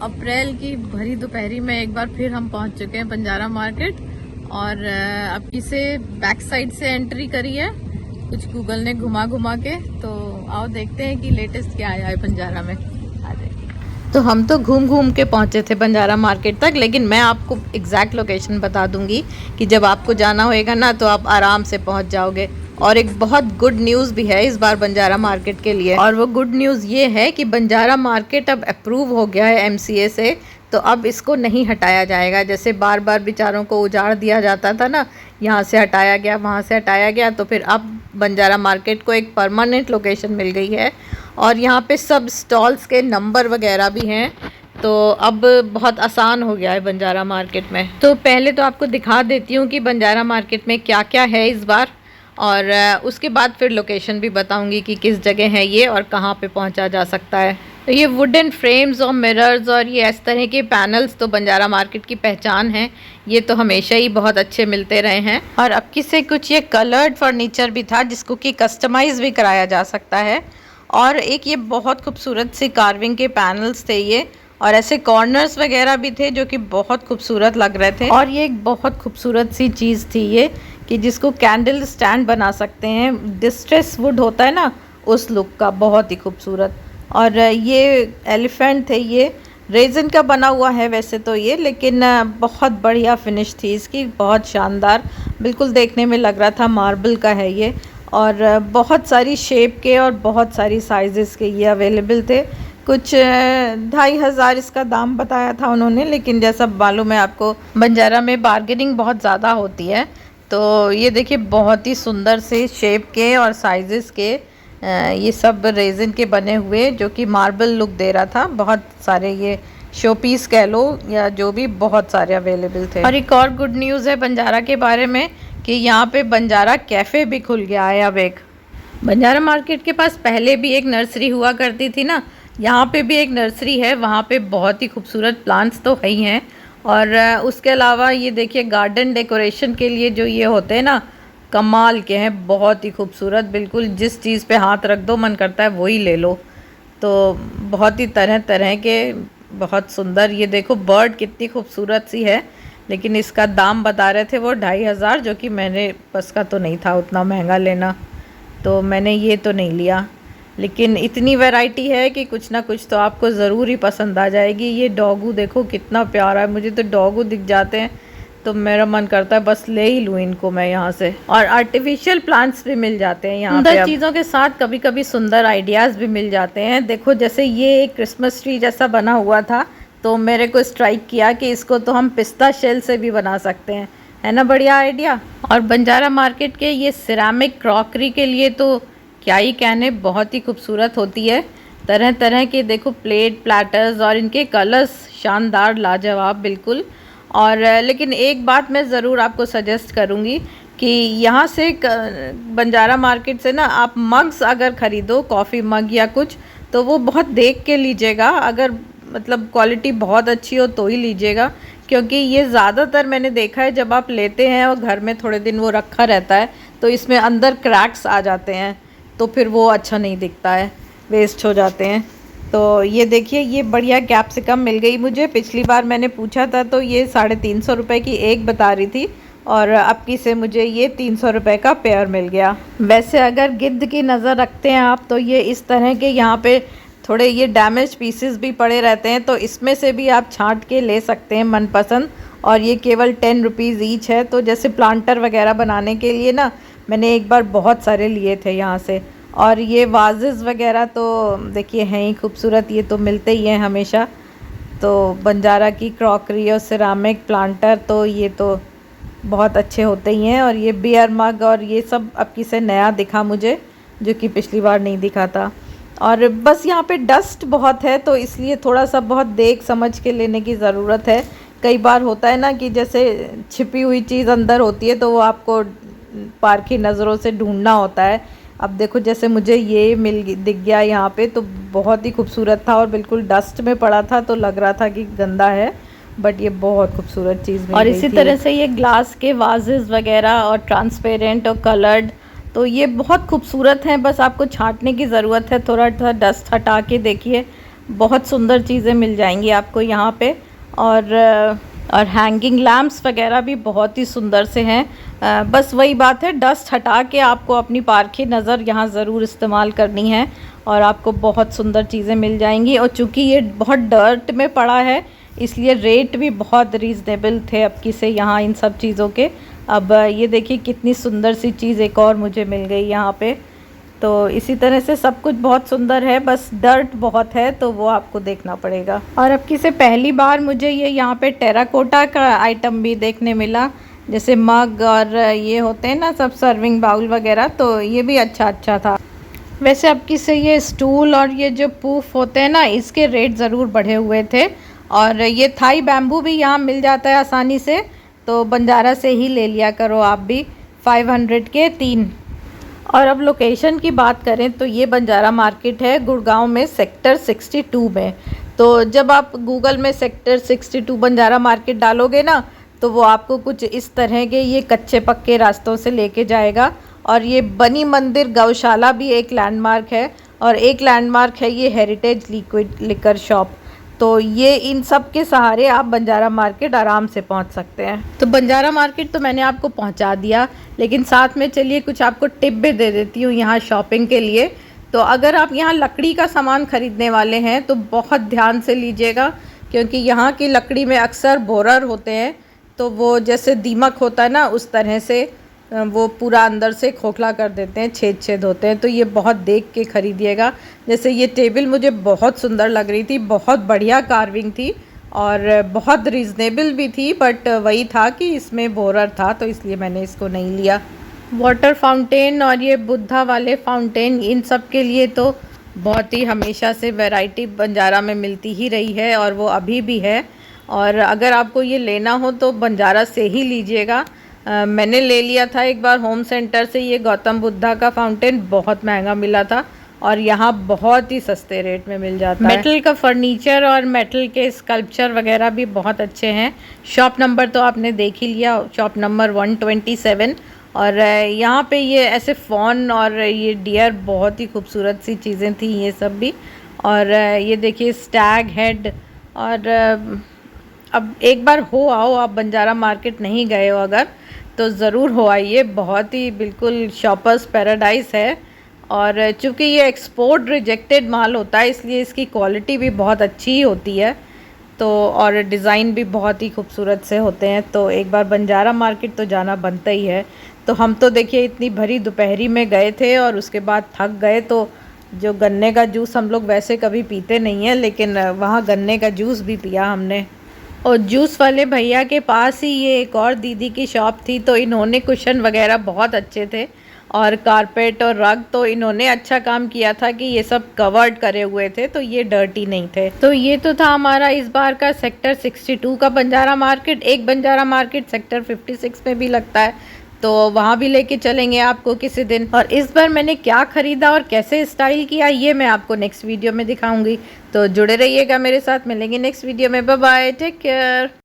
अप्रैल की भरी दोपहरी में एक बार फिर हम पहुंच चुके हैं बंजारा मार्केट और अब इसे बैक साइड से एंट्री करी है कुछ गूगल ने घुमा घुमा के। तो आओ देखते हैं कि लेटेस्ट क्या आया है बंजारा में। आ जाइए। तो हम तो घूम घूम के पहुंचे थे बंजारा मार्केट तक, लेकिन मैं आपको एग्जैक्ट लोकेशन बता दूंगी कि जब आपको जाना होएगा ना तो आप आराम से पहुंच जाओगे। और एक बहुत गुड न्यूज़ भी है इस बार बंजारा मार्केट के लिए, और वो गुड न्यूज़ ये है कि बंजारा मार्केट अब अप्रूव हो गया है एमसीए से। तो अब इसको नहीं हटाया जाएगा, जैसे बार बार बेचारों को उजाड़ दिया जाता था ना, यहाँ से हटाया गया वहाँ से हटाया गया। तो फिर अब बंजारा मार्केट को एक परमानेंट लोकेशन मिल गई है और यहाँ पे सब स्टॉल्स के नंबर वगैरह भी हैं। तो अब बहुत आसान हो गया है बंजारा मार्केट में। तो पहले तो आपको दिखा देती हूँ कि बंजारा मार्केट में क्या क्या है इस बार, और उसके बाद फिर लोकेशन भी बताऊंगी कि किस जगह है ये और कहाँ पे पहुँचा जा सकता है। तो ये वुडन फ्रेम्स और मिरर्स और ये इस तरह के पैनल्स तो बंजारा मार्केट की पहचान है, ये तो हमेशा ही बहुत अच्छे मिलते रहे हैं। और अब किसे कुछ ये कलर्ड फर्नीचर भी था जिसको कि कस्टमाइज़ भी कराया जा सकता है। और एक ये बहुत खूबसूरत सी कार्विंग के पैनल्स थे ये, और ऐसे कॉर्नर्स वगैरह भी थे जो कि बहुत खूबसूरत लग रहे थे। और ये एक बहुत खूबसूरत सी चीज़ थी ये कि जिसको कैंडल स्टैंड बना सकते हैं, डिस्ट्रेस वुड होता है ना उस लुक का, बहुत ही खूबसूरत। और ये एलिफेंट थे, ये रेजिन का बना हुआ है वैसे तो ये, लेकिन बहुत बढ़िया फिनिश थी इसकी, बहुत शानदार, बिल्कुल देखने में लग रहा था मार्बल का है ये। और बहुत सारी शेप के और बहुत सारी साइजेस के ये अवेलेबल थे। कुछ 2500 इसका दाम बताया था उन्होंने, लेकिन जैसा मालूम है आपको बंजारा में बार्गेनिंग बहुत ज़्यादा होती है। तो ये देखिए बहुत ही सुंदर से शेप के और साइजेस के ये सब रेजिन के बने हुए जो कि मार्बल लुक दे रहा था। बहुत सारे ये शो पीस कह लो या जो भी, बहुत सारे अवेलेबल थे। और एक और गुड न्यूज़ है बंजारा के बारे में कि यहाँ पे बंजारा कैफ़े भी खुल गया है। अब एक बंजारा मार्केट के पास पहले भी एक नर्सरी हुआ करती थी ना, यहाँ पे भी एक नर्सरी है, वहाँ पे बहुत ही खूबसूरत प्लांट्स तो है ही हैं। और उसके अलावा ये देखिए गार्डन डेकोरेशन के लिए जो ये होते हैं ना, कमाल के हैं, बहुत ही खूबसूरत, बिल्कुल जिस चीज़ पे हाथ रख दो मन करता है वही ले लो। तो बहुत ही तरह तरह के, बहुत सुंदर। ये देखो बर्ड कितनी खूबसूरत सी है, लेकिन इसका दाम बता रहे थे वो 2500, जो कि मैंने बस का तो नहीं था उतना महंगा लेना, तो मैंने ये तो नहीं लिया। लेकिन इतनी वैरायटी है कि कुछ ना कुछ तो आपको ज़रूर ही पसंद आ जाएगी। ये डॉगू देखो कितना प्यारा है, मुझे तो डॉगू दिख जाते हैं तो मेरा मन करता है बस ले ही लूँ इनको मैं यहाँ से। और आर्टिफिशियल प्लांट्स भी मिल जाते हैं यहाँ पे। सुंदर चीज़ों के साथ कभी कभी सुंदर आइडियाज़ भी मिल जाते हैं। देखो जैसे ये एक क्रिसमस ट्री जैसा बना हुआ था, तो मेरे को स्ट्राइक किया कि इसको तो हम पिस्ता शेल से भी बना सकते हैं, है ना, बढ़िया आइडिया। और बंजारा मार्केट के ये सिरामिक क्रॉकरी के लिए तो क्या ही कहने, बहुत ही खूबसूरत होती है। तरह तरह के देखो प्लेट प्लैटर्स और इनके कलर्स शानदार, लाजवाब बिल्कुल। और लेकिन एक बात मैं ज़रूर आपको सजेस्ट करूँगी कि यहाँ से बंजारा मार्केट से ना आप मग्स अगर ख़रीदो, कॉफ़ी मग या कुछ, तो वो बहुत देख के लीजिएगा। अगर मतलब क्वालिटी बहुत अच्छी हो तो ही लीजिएगा, क्योंकि ये ज़्यादातर मैंने देखा है जब आप लेते हैं और घर में थोड़े दिन वो रखा रहता है तो इसमें अंदर क्रैक्स आ जाते हैं, तो फिर वो अच्छा नहीं दिखता है, वेस्ट हो जाते हैं। तो ये देखिए ये बढ़िया कैप्सिकम मिल गई मुझे। पिछली बार मैंने पूछा था तो ये 350 रुपये की एक बता रही थी, और अब की से मुझे ये 300 रुपये का पेयर मिल गया। वैसे अगर गिद्ध की नज़र रखते हैं आप तो ये इस तरह के यहाँ पे थोड़े ये डैमेज पीसेस भी पड़े रहते हैं, तो इसमें से भी आप छांट के ले सकते हैं मनपसंद। और ये केवल 10 रुपीज़ ईच है। तो जैसे प्लांटर वगैरह बनाने के लिए ना मैंने एक बार बहुत सारे लिए थे यहाँ से। और ये वाजेस वगैरह तो देखिए हैं ही खूबसूरत, ये तो मिलते ही हैं हमेशा। तो बंजारा की क्रॉकरी और सिरामिक प्लांटर तो ये तो बहुत अच्छे होते ही हैं। और ये बियर मग और ये सब अब की से नया दिखा मुझे, जो कि पिछली बार नहीं दिखा था। और बस यहाँ पे डस्ट बहुत है तो इसलिए थोड़ा सा बहुत देख समझ के लेने की ज़रूरत है। कई बार होता है ना कि जैसे छिपी हुई चीज़ अंदर होती है तो वो आपको पारखी नज़रों से ढूंढना होता है। अब देखो जैसे मुझे ये दिख गया यहाँ पे, तो बहुत ही खूबसूरत था और बिल्कुल डस्ट में पड़ा था तो लग रहा था कि गंदा है, बट ये बहुत खूबसूरत चीज़ मिल गई थी। और इसी तरह से ये ग्लास के वाजेस वगैरह और ट्रांसपेरेंट और कलर्ड, तो ये बहुत खूबसूरत हैं। बस आपको छांटने की ज़रूरत है, थोड़ा सा डस्ट हटा के देखिए, बहुत सुंदर चीज़ें मिल जाएंगी आपको यहाँ पे। और हैंगिंग लैम्प्स वगैरह भी बहुत ही सुंदर से हैं। बस वही बात है, डस्ट हटा के आपको अपनी पारखी नज़र यहाँ ज़रूर इस्तेमाल करनी है और आपको बहुत सुंदर चीज़ें मिल जाएंगी। और चूँकि ये बहुत डर्ट में पड़ा है इसलिए रेट भी बहुत रीज़नेबल थे अब की से यहाँ इन सब चीज़ों के। अब ये देखिए कितनी सुंदर सी चीज़ एक और मुझे मिल गई यहाँ पे। तो इसी तरह से सब कुछ बहुत सुंदर है, बस डर्ट बहुत है तो वो आपको देखना पड़ेगा। और अब की से पहली बार मुझे ये यहाँ पे टेराकोटा का आइटम भी देखने मिला, जैसे मग और ये होते हैं ना सब सर्विंग बाउल वगैरह, तो ये भी अच्छा था। वैसे अब की से ये स्टूल और ये जो पूफ होते हैं ना इसके रेट ज़रूर बढ़े हुए थे। और ये थाई बैम्बू भी यहाँ मिल जाता है आसानी से, तो बंजारा से ही ले लिया करो आप भी। 500 के 3। और अब लोकेशन की बात करें तो ये बंजारा मार्केट है गुड़गांव में सेक्टर 62 में। तो जब आप गूगल में सेक्टर 62 बंजारा मार्केट डालोगे ना तो वो आपको कुछ इस तरह के ये कच्चे पक्के रास्तों से लेके जाएगा। और ये बनी मंदिर गौशाला भी एक लैंडमार्क है, और एक लैंडमार्क है ये हेरिटेज लिक्विड लिकर शॉप। तो ये इन सब के सहारे आप बंजारा मार्केट आराम से पहुंच सकते हैं। तो बंजारा मार्केट तो मैंने आपको पहुंचा दिया, लेकिन साथ में चलिए कुछ आपको टिप भी दे देती हूँ यहाँ शॉपिंग के लिए। तो अगर आप यहाँ लकड़ी का सामान ख़रीदने वाले हैं तो बहुत ध्यान से लीजिएगा, क्योंकि यहाँ की लकड़ी में अक्सर बोरर होते हैं, तो वो जैसे दीमक होता है ना उस तरह से वो पूरा अंदर से खोखला कर देते हैं, छेद होते हैं। तो ये बहुत देख के ख़रीदिएगा। जैसे ये टेबल मुझे बहुत सुंदर लग रही थी, बहुत बढ़िया कार्विंग थी और बहुत रीज़नेबल भी थी, बट वही था कि इसमें बोरर था तो इसलिए मैंने इसको नहीं लिया। वाटर फाउंटेन और ये बुद्धा वाले फाउंटेन, इन सब के लिए तो बहुत ही हमेशा से वैरायटी बंजारा में मिलती ही रही है और वो अभी भी है। और अगर आपको ये लेना हो तो बंजारा से ही लीजिएगा। मैंने ले लिया था एक बार होम सेंटर से ये गौतम बुद्धा का फाउंटेन, बहुत महंगा मिला था और यहाँ बहुत ही सस्ते रेट में मिल जाता है। मेटल का फर्नीचर और मेटल के स्कल्पचर वगैरह भी बहुत अच्छे हैं। शॉप नंबर तो आपने देख ही लिया, शॉप नंबर 127। और यहाँ पे ये ऐसे फॉन और ये डियर, बहुत ही खूबसूरत सी चीज़ें थी ये सब भी। और ये देखिए स्टैग हेड। और अब एक बार हो आओ, आप बंजारा मार्केट नहीं गए हो अगर तो ज़रूर हो आइए, बहुत ही बिल्कुल शॉपर्स पैराडाइज है। और चूँकि ये एक्सपोर्ट रिजेक्टेड माल होता है इसलिए इसकी क्वालिटी भी बहुत अच्छी ही होती है, तो और डिज़ाइन भी बहुत ही खूबसूरत से होते हैं। तो एक बार बंजारा मार्केट तो जाना बनता ही है। तो हम तो देखिए इतनी भरी दोपहरी में गए थे और उसके बाद थक गए, तो जो गन्ने का जूस हम लोग वैसे कभी पीते नहीं हैं, लेकिन वहाँ गन्ने का जूस भी पिया हमने। और जूस वाले भैया के पास ही ये एक और दीदी की शॉप थी, तो इन्होंने कुशन वगैरह बहुत अच्छे थे और कारपेट और रग तो इन्होंने अच्छा काम किया था कि ये सब कवर्ड करे हुए थे, तो ये डर्टी नहीं थे। तो ये तो था हमारा इस बार का सेक्टर 62 का बंजारा मार्केट। एक बंजारा मार्केट सेक्टर 56 में भी लगता है, तो वहाँ भी लेके चलेंगे आपको किसी दिन। और इस बार मैंने क्या ख़रीदा और कैसे स्टाइल किया ये मैं आपको नेक्स्ट वीडियो में दिखाऊंगी, तो जुड़े रहिएगा मेरे साथ। मिलेंगे नेक्स्ट वीडियो में। Bye bye, take care.